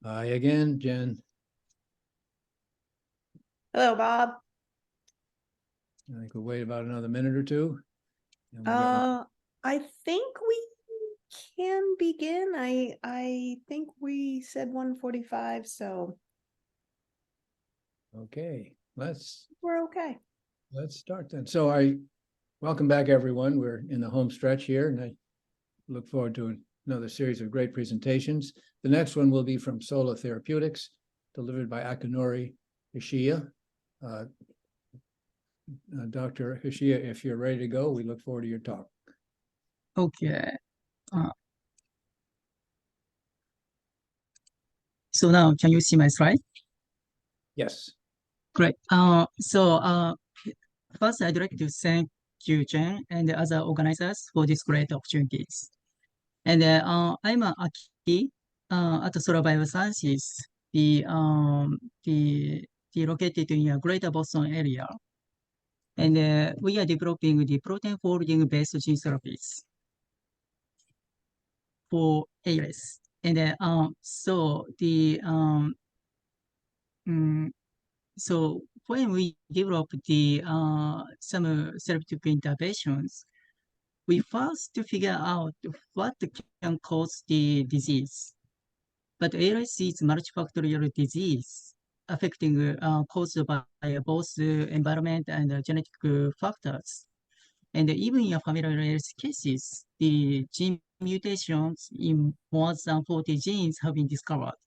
Hi again, Jen. Hello, Bob. I think we'll wait about another minute or two. And we'll I think we can begin. I think we said 1:45, so okay, let's we're okay. start then. So welcome back, everyone. We're in the home stretch here, and I look forward to another series of great presentations. The next one will be from Sola Therapeutics, delivered by Akinori Hishiya. Dr. Hishiya, if you're ready to go, we look forward to your talk. Okay. So now, can you see my slide? Yes. Great. First, I'd like to thank you, Jen, and the other organizers for these great opportunities. And I'm Aki at Sola Biosciences, located in a Greater Boston area. And we are developing the protein folding-based gene therapies for ALS. And so when we develop the some therapeutic interventions, we first to figure out what can cause the disease. But ALS is multifactorial disease affecting caused by both environment and genetic factors. And even in familial ALS cases, the gene mutations in more than 40 genes have been discovered.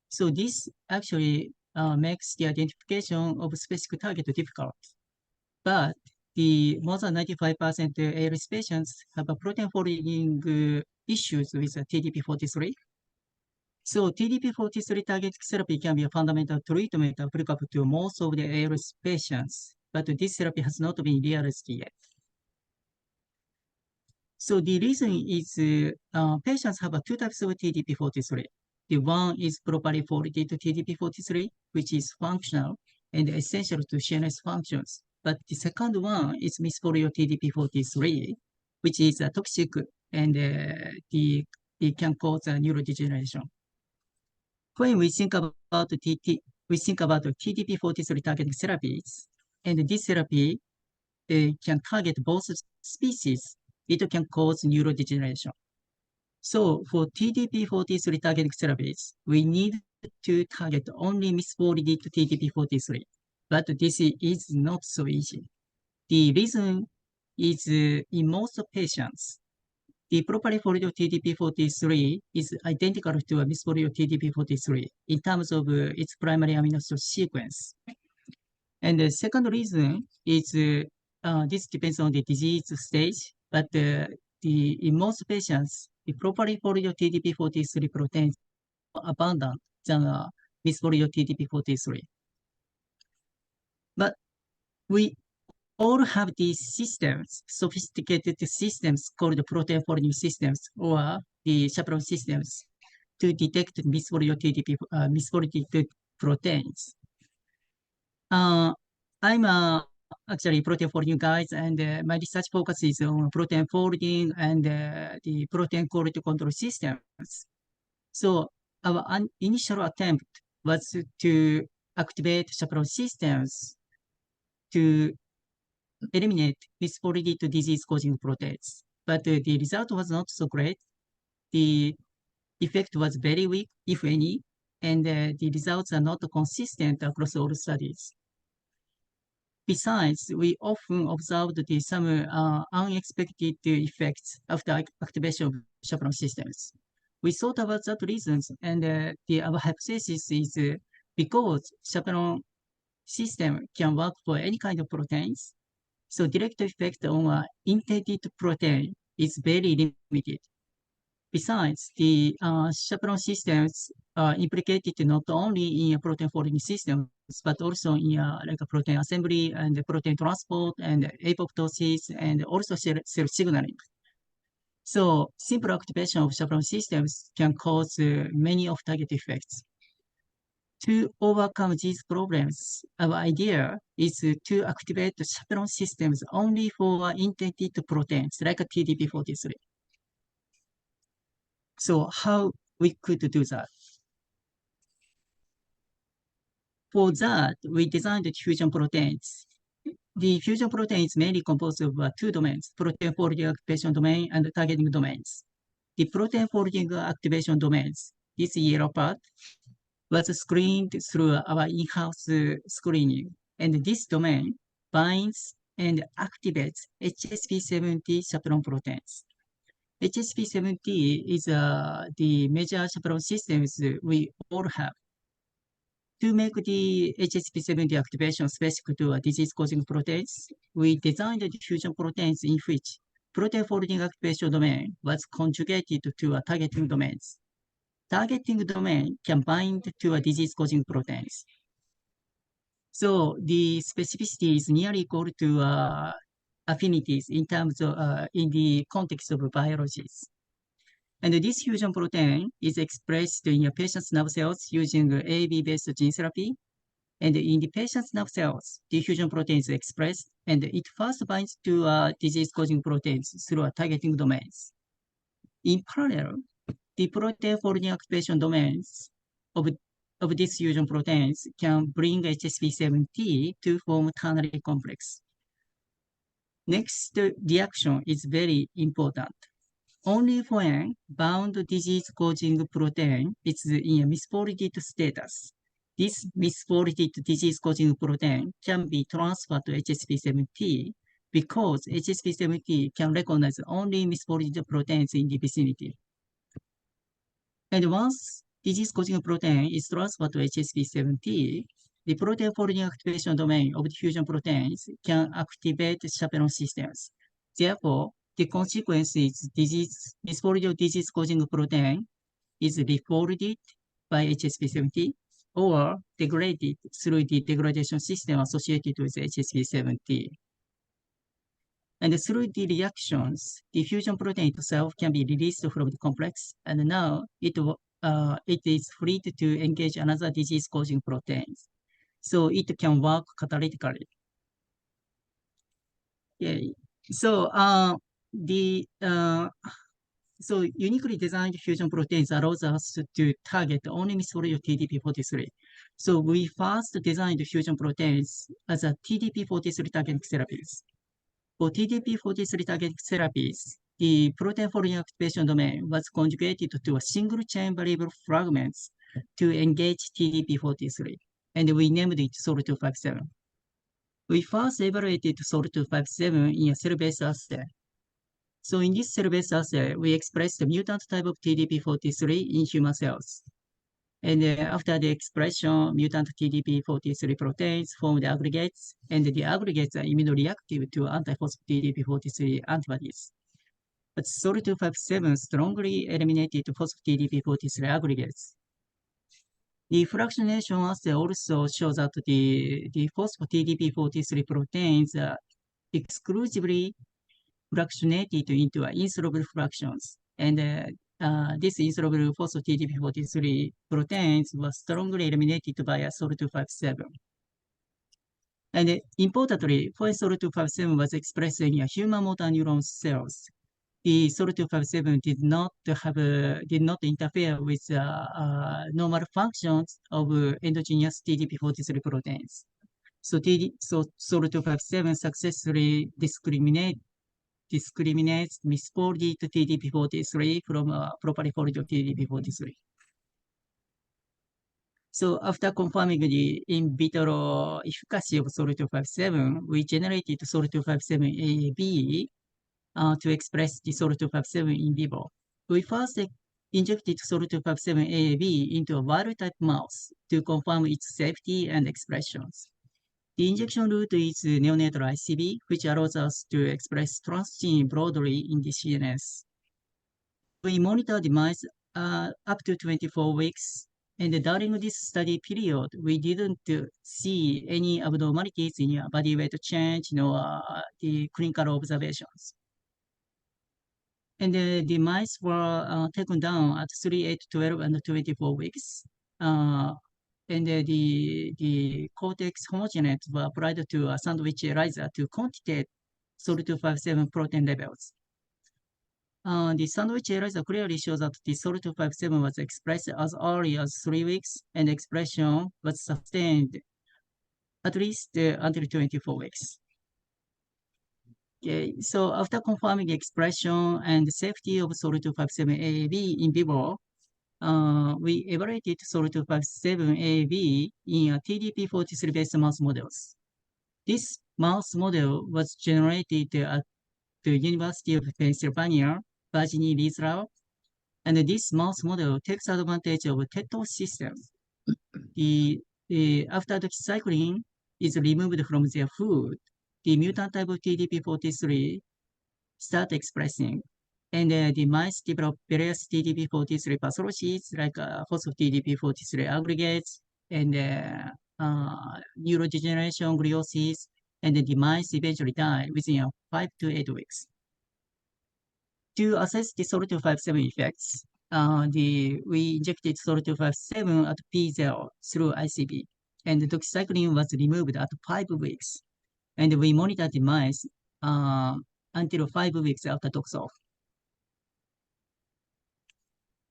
So this actually makes the identification of specific target difficult. But the more than 95% ALS patients have a protein folding issues with TDP-43. So TDP-43 target therapy can be a fundamental treatment applicable to most of the ALS patients, but this therapy has not been realized yet. So the reason is patients have two types of TDP-43. The one is properly folded TDP-43, which is functional and essential to CNS functions. But the second one is misfolded TDP-43, which is toxic and it can cause neurodegeneration. When we think about the TDP-43 targeting therapies, and this therapy can target both species, it can cause neurodegeneration. So for TDP-43 targeting therapies, we need to target only misfolded TDP-43, but this is not so easy. The reason is in most patients, the properly folded TDP-43 is identical to a misfolded TDP-43 in terms of its primary amino acid sequence. And the second reason is this depends on the disease stage, but in most patients, the properly folded TDP-43 proteins are abundant than misfolded TDP-43. But we all have these systems, sophisticated systems called protein folding systems or the chaperone systems to detect misfolded proteins. I'm actually protein folding guys, and my research focuses on protein folding and the protein quality control systems. So our initial attempt was to activate chaperone systems to eliminate misfolded disease-causing proteins. But the result was not so great. The effect was very weak, if any, and the results are not consistent across all studies. Besides, we often observed some unexpected effects after activation of chaperone systems. We thought about that reasons, and our hypothesis is because chaperone system can work for any kind of proteins, so direct effect on an intended protein is very limited. Besides, the chaperone systems are implicated not only in protein folding systems, but also in like a protein assembly and protein transport and apoptosis and also cell signaling. So simple activation of chaperone systems can cause many off-target effects. To overcome these problems, our idea is to activate the chaperone systems only for intended proteins like TDP-43. So how we could do that? For that, we designed the fusion proteins. The fusion protein is mainly composed of two domains, protein folding activation domain and targeting domains. The protein folding activation domains, this yellow part, was screened through our in-house screening, and this domain binds and activates HSP70 chaperone proteins. HSP70 is the major chaperone systems we all have. To make the HSP70 activation specific to disease-causing proteins, we designed the fusion proteins in which protein folding activation domain was conjugated to targeting domains. Targeting domain can bind to disease-causing proteins. So the specificity is nearly equal to affinities in terms of in the context of biologies. And this fusion protein is expressed in a patient's nerve cells using AAV-based gene therapy. And in the patient's nerve cells, the fusion protein is expressed, and it first binds to disease-causing proteins through targeting domains. In parallel, the protein folding activation domains of these fusion proteins can bring HSP70 to form ternary complex. Next reaction is very important. Only when bound disease-causing protein is in a misfolded status, this misfolded disease-causing protein can be transferred to HSP70 because HSP70 can recognize only misfolded proteins in the vicinity. And once disease-causing protein is transferred to HSP70, the protein folding activation domain of the fusion proteins can activate chaperone systems. Therefore, the consequence is misfolded disease-causing protein is refolded by HSP70 or degraded through the degradation system associated with HSP70. And through the reactions, the fusion protein itself can be released from the complex, and now it is free to engage another disease-causing proteins. So it can work catalytically. Okay. So so uniquely designed fusion proteins allows us to target only misfolded TDP43. So we first designed fusion proteins as a TDP43 targeting therapies. For TDP43 targeting therapies, the protein folding activation domain was conjugated to a single chain variable fragments to engage TDP43, and we named it SOL257. We first evaluated SOL257 in a cell-based assay. So in this cell-based assay, we expressed the mutant type of TDP43 in human cells. And after the expression, mutant TDP43 proteins form the aggregates, and the aggregates are immunoreactive to anti-phospho-TDP43 antibodies. But SOL257 strongly eliminated phospho-TDP43 aggregates. The fractionation assay also shows that the phospho-TDP43 proteins are exclusively fractionated into insoluble fractions, and this insoluble phospho-TDP43 proteins were strongly eliminated by SOL257. And importantly, when SOL257 was expressed in human motor neuron cells, the SOL257 did not interfere with normal functions of endogenous TDP43 proteins. So SOL257 successfully discriminates misfolded TDP43 from properly folded TDP43. So after confirming the in vitro efficacy of SOL257, we generated SOL257 AAV to express the SOL257 in vivo. We first injected SOL257 AAV into a wild-type mouse to confirm its safety and expressions. The injection route is neonatal ICV, which allows us to express transgene broadly in the CNS. We monitor the mice up to 24 weeks, and during this study period, we didn't see any abnormalities in body weight change nor the clinical observations. And the mice were taken down at 3, 8, 12, and 24 weeks. And the cortex homogenates were applied to a sandwich ELISA to quantitate SOL257 protein levels. the sandwich ELISA clearly shows that the SOL257 was expressed as early as 3 weeks, and expression was sustained at least until 24 weeks. Okay, so after confirming expression and safety of SOL257 AAV in vivo, we evaluated SOL257 AAV in a TDP-43-based mouse models. This mouse model was generated at the University of Pennsylvania, Virginia Lee's lab, and this mouse model takes advantage of a TETO system. After doxycycline is removed from their food, the mutant type of TDP-43 start expressing, and the mice develop various TDP-43 pathologies like phospho-TDP-43 aggregates and neurodegeneration, gliosis, and the mice eventually die within 5 to 8 weeks. To assess the SOL257 effects, we injected SOL257 at P0 through ICV, and doxycycline was removed at 5 weeks. And we monitored the mice until 5 weeks after dox off.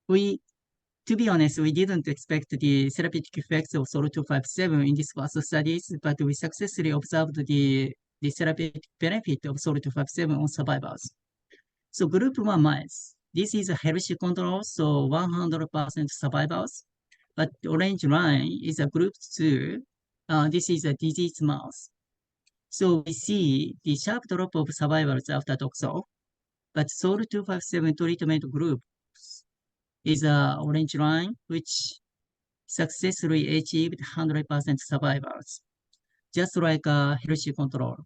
To be honest, we didn't expect the therapeutic effects of SOL257 in these first studies, but we successfully observed the therapeutic benefit of SOL257 on survivors. So group 1 mice, this is a healthy control, so 100% survivors. But the orange line is a group 2. This is a diseased mouse. So we see the sharp drop of survivors after dox off, but SOL257 treatment group is a orange line, which successfully achieved 100% survivors, just like a healthy control.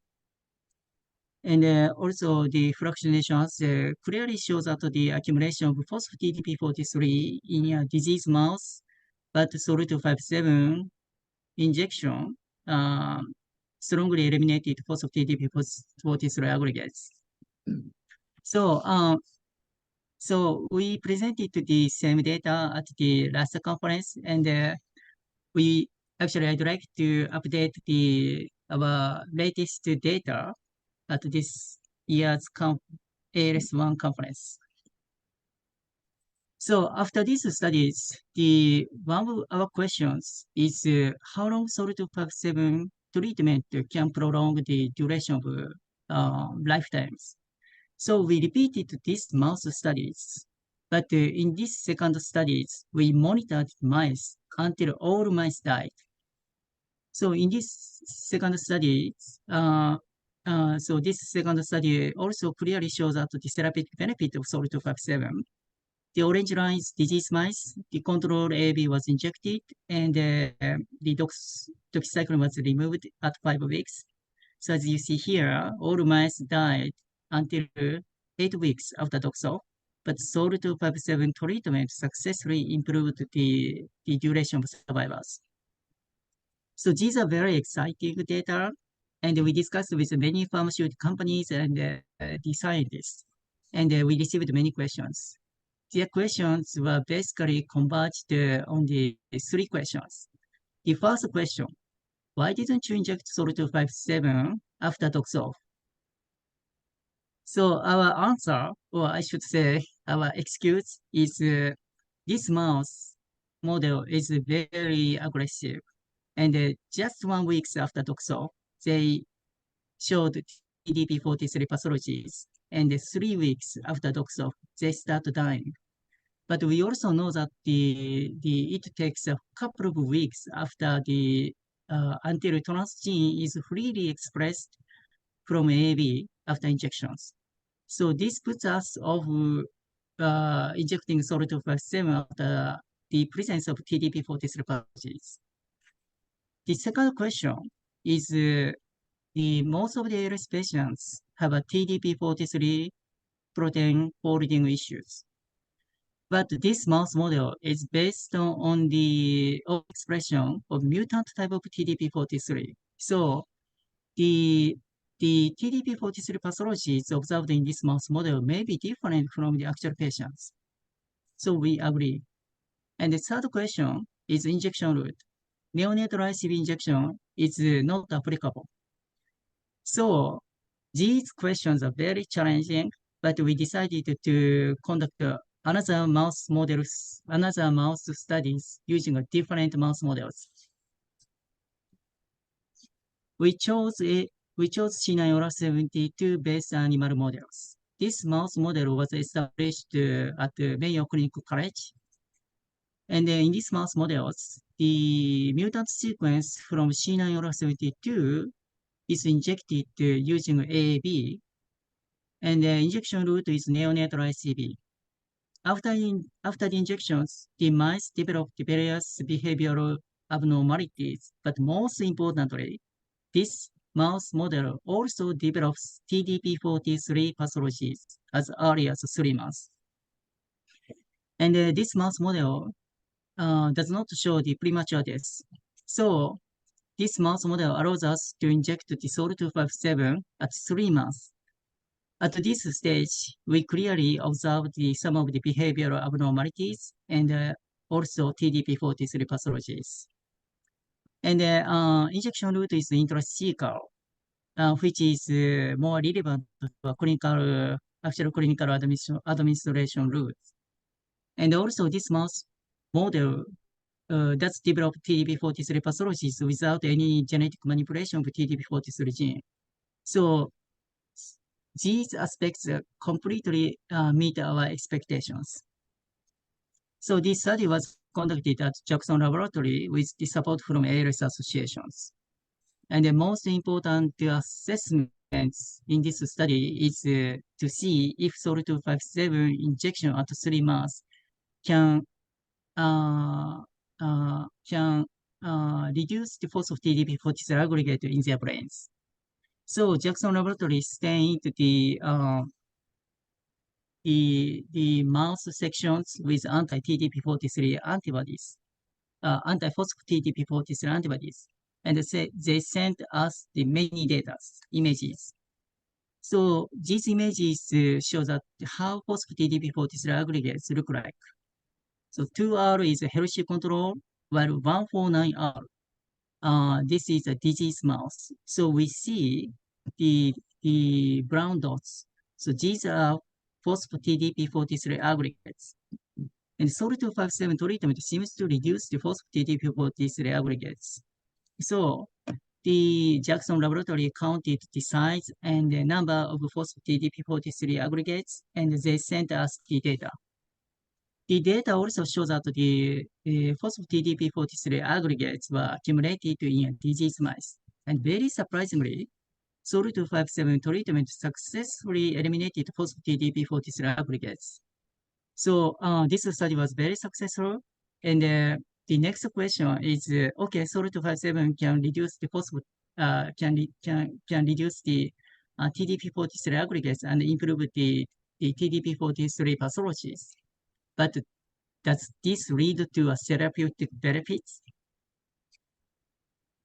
And also the fractionation assay clearly shows that the accumulation of phospho-TDP-43 in a disease mouse, but SOL257 injection strongly eliminated phospho-TDP-43 aggregates. So we presented the same data at the last conference, and I'd like to update our latest data at this year's ALS ONE conference. So after these studies, one of our questions is how long SOL257 treatment can prolong the duration of lifetimes. So we repeated these mouse studies, but in this second studies, we monitored mice until all mice died. So in this second study, this second study also clearly shows that the therapeutic benefit of SOL257. The orange line is disease mice. The control AAV was injected, and the doxycycline was removed at 5 weeks. So as you see here, all mice died until 8 weeks after dox off, but SOL257 treatment successfully improved the duration of survivors. So these are very exciting data, and we discussed with many pharmaceutical companies and the scientists, and we received many questions. The questions were basically converged on the 3 questions. The first question, why didn't you inject SOL257 after dox off? So our answer, or I should say our excuse, is this mouse model is very aggressive. And just 1 week after dox off, they showed TDP-43 pathologies. And 3 weeks after dox off, they start dying. But we also know that it takes a couple of weeks after until transgene is freely expressed from AAV after injections. So this puts us off injecting SOL257 after the presence of TDP-43 pathologies. The second question is most of the ALS patients have a TDP-43 protein folding issues. But this mouse model is based on the expression of mutant type of TDP-43. So the TDP-43 pathologies observed in this mouse model may be different from the actual patients. So we agree. And the third question is injection route. Neonatal ICV injection is not applicable. So these questions are very challenging, but we decided to conduct another mouse studies using a different mouse models. We chose C9orf72 based animal models. This mouse model was established at the Mayo Clinical College. And in these mouse models, the mutant sequence from C9orf72 is injected using AAV, and the injection route is neonatal ICV. After the injections, the mice developed various behavioral abnormalities, but most importantly, this mouse model also develops TDP-43 pathologies as early as 3 months. And this mouse model does not show the premature death. So this mouse model allows us to inject the SOL257 at 3 months. At this stage, we clearly observed some of the behavioral abnormalities and also TDP-43 pathologies. And the injection route is intracecal, which is more relevant to actual clinical administration route. And also this mouse model does develop TDP-43 pathologies without any genetic manipulation of TDP-43 gene. So these aspects completely meet our expectations. So this study was conducted at Jackson Laboratory with the support from ALS associations. And the most important assessments in this study is to see if SOL257 injection at 3 months can reduce the force of TDP-43 aggregate in their brains. So Jackson Laboratory stained the mouse sections with anti-TDP-43 antibodies, anti-phospho-TDP-43 antibodies, and they sent us the many data, images. So these images show that how phospho-TDP-43 aggregates look like. So 2R is a healthy control, while 149R, this is a disease mouse. So we see the brown dots. So these are phospho-TDP-43 aggregates. And SOL257 treatment seems to reduce the phospho-TDP-43 aggregates. So the Jackson Laboratory counted the size and the number of phospho-TDP-43 aggregates, and they sent us the data. The data also shows that the phospho-TDP-43 aggregates were accumulated in disease mice. And very surprisingly, SOL257 treatment successfully eliminated phospho-TDP-43 aggregates. So this study was very successful. And the next question is, okay, SOL257 can reduce the can reduce the TDP-43 aggregates and improve the TDP-43 pathologies. But does this lead to a therapeutic benefits?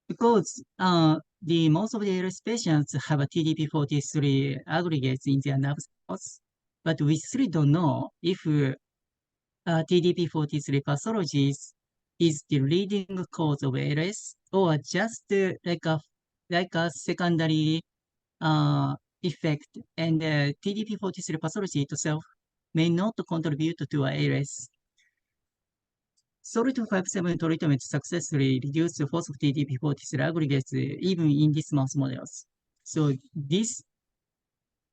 Because the most of the ALS patients have a TDP-43 aggregates in their nerve cells, but we still don't know if TDP-43 pathologies is the leading cause of ALS or just like a secondary effect, and TDP-43 pathology itself may not contribute to ALS. SOL257 treatment successfully reduced the force of TDP-43 aggregates even in these mouse models. So this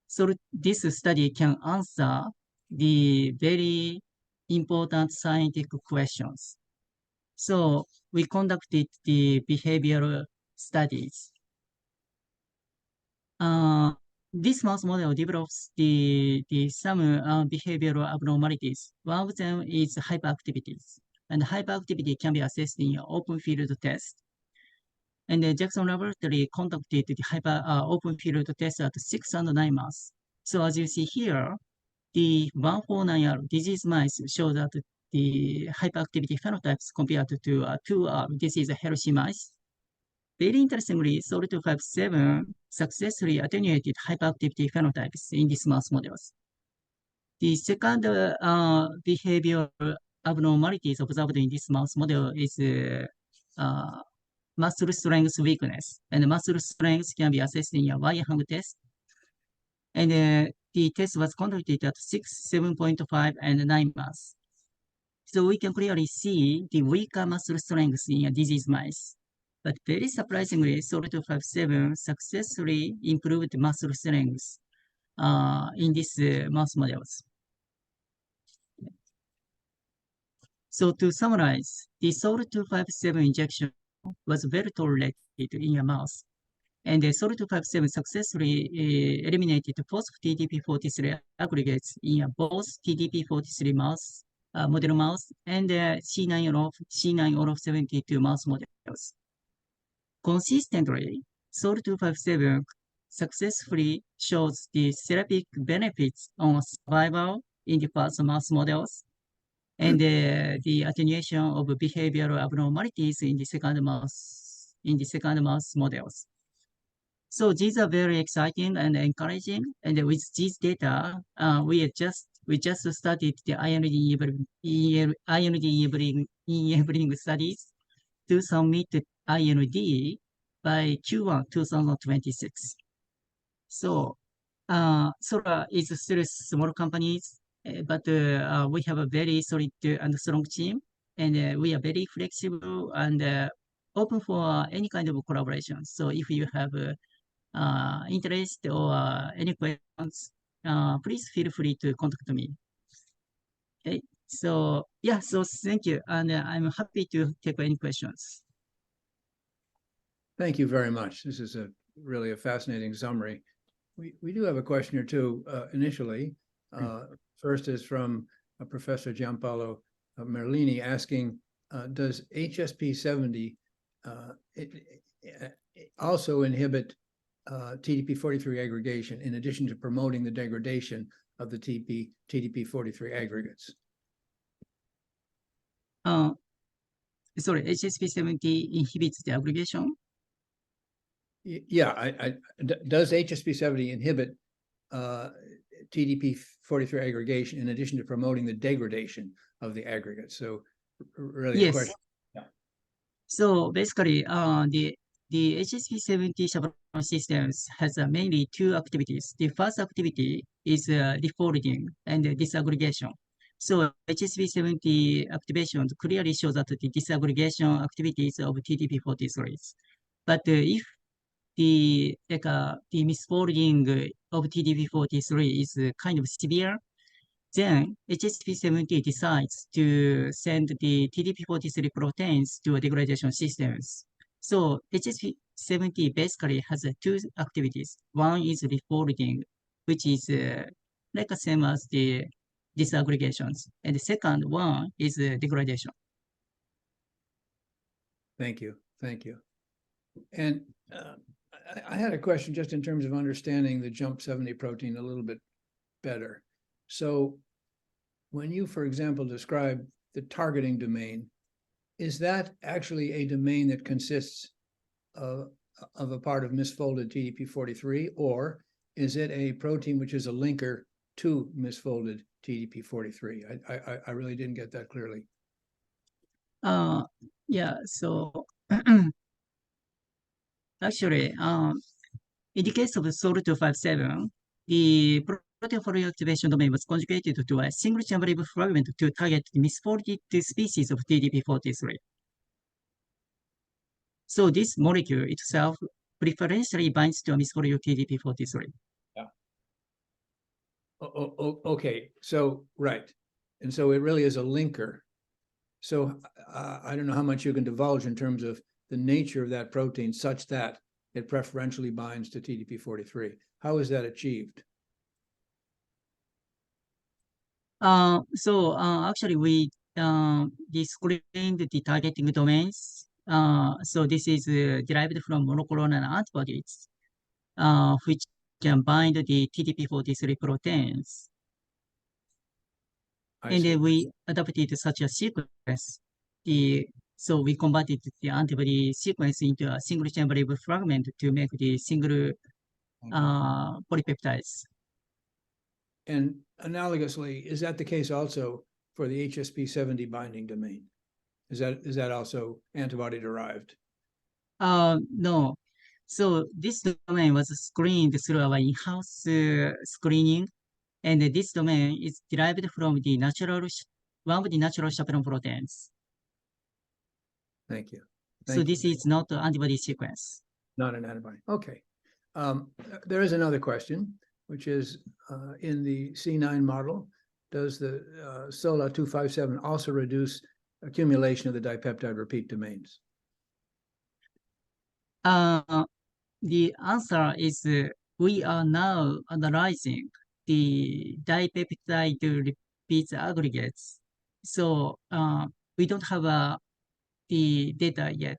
study can answer the very important scientific questions. So we conducted the behavioral studies. This mouse model develops some behavioral abnormalities. One of them is hyperactivities. And hyperactivity can be assessed in an open field test. And the Jackson Laboratory conducted the open field test at 6 and 9 months. So as you see here, the 149R disease mice show that the hyperactivity phenotypes compared to 2R, this is a healthy mice. Very interestingly, SOL257 successfully attenuated hyperactivity phenotypes in these mouse models. The second behavioral abnormalities observed in this mouse model is muscle strength weakness. And muscle strength can be assessed in a Y-hung test. And the test was conducted at 6, 7.5, and 9 months. So we can clearly see the weaker muscle strength in a disease mice. But very surprisingly, SOL-257 successfully improved muscle strength in these mouse models. So to summarize, the SOL-257 injection was well tolerated in a mouse. And the SOL-257 successfully eliminated phospho-TDP-43 aggregates in both TDP-43 mouse, model mouse, and C9orf72 mouse models. Consistently, SOL-257 successfully shows the therapeutic benefits on survival in the first mouse models, and the attenuation of behavioral abnormalities in the second mouse models. So these are very exciting and encouraging. And with these data, we just started the IND-enabling studies to submit IND by Q1 2026. So Sola is still a small company, but we have a very solid and strong team, and we are very flexible and open for any kind of collaboration. So if you have interest or any questions, please feel free to contact me. Okay, so yeah, so thank you, and I'm happy to take any questions. Thank you very much. This is really a fascinating summary. We do have a question or two initially. First is from Professor Giampaolo Merlini asking, does HSP70 also inhibit TDP-43 aggregation in addition to promoting the degradation of the TDP-43 aggregates? Sorry, HSP70 inhibits the aggregation? Yeah, does HSP70 inhibit TDP-43 aggregation in addition to promoting the degradation of the aggregates? So really Yes. a question. Yeah. So basically, the HSP70 chaperone systems has mainly two activities. The first activity is refolding and disaggregation. So HSP70 activation clearly shows that the disaggregation activities of TDP-43s. But if the misfolding of TDP-43 is kind of severe, then HSP70 decides to send the TDP-43 proteins to degradation systems. So HSP70 basically has two activities. One is refolding, which is like the same as the disaggregations. And the second one is degradation. Thank you. Thank you. And I had a question just in terms of understanding the JUMP70 protein a little bit better. So when you, for example, describe the targeting domain, is that actually a domain that consists of a part of misfolded TDP-43, or is it a protein which is a linker to misfolded TDP-43? I really didn't get that clearly. Yeah, so actually, in the case of SOL-257, the protein for reactivation domain was conjugated to a single chamber fragment to target the misfolded species of TDP-43. So this molecule itself preferentially binds to a misfolded TDP-43. Yeah. Okay, so right. And so it really is a linker. So I don't know how much you can divulge in terms of the nature of that protein such that it preferentially binds to TDP-43. How is that achieved? Actually, we screened the targeting domains. So this is derived from monoclonal antibodies, which can bind the TDP-43 proteins. And then we adapted such a sequence. So we converted the antibody sequence into a single chamber fragment to make the single polypeptides. And analogously, is that the case also for the HSP70 binding domain? Is that also antibody derived? No. So this domain was screened through our in-house screening, And this domain is derived from the one of the natural chaperone proteins. Thank you. So Thank you. this is not an antibody sequence. Not an antibody. Okay. There is another question, which is in the C9 model, does the Sola 257 also reduce accumulation of the dipeptide repeat domains? The answer is we are now analyzing the dipeptide repeats aggregates. So we don't have the data yet.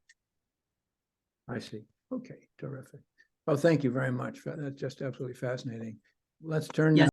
I see. Okay, terrific. Well, thank you very much. That's just absolutely fascinating. Let's turn Yes. now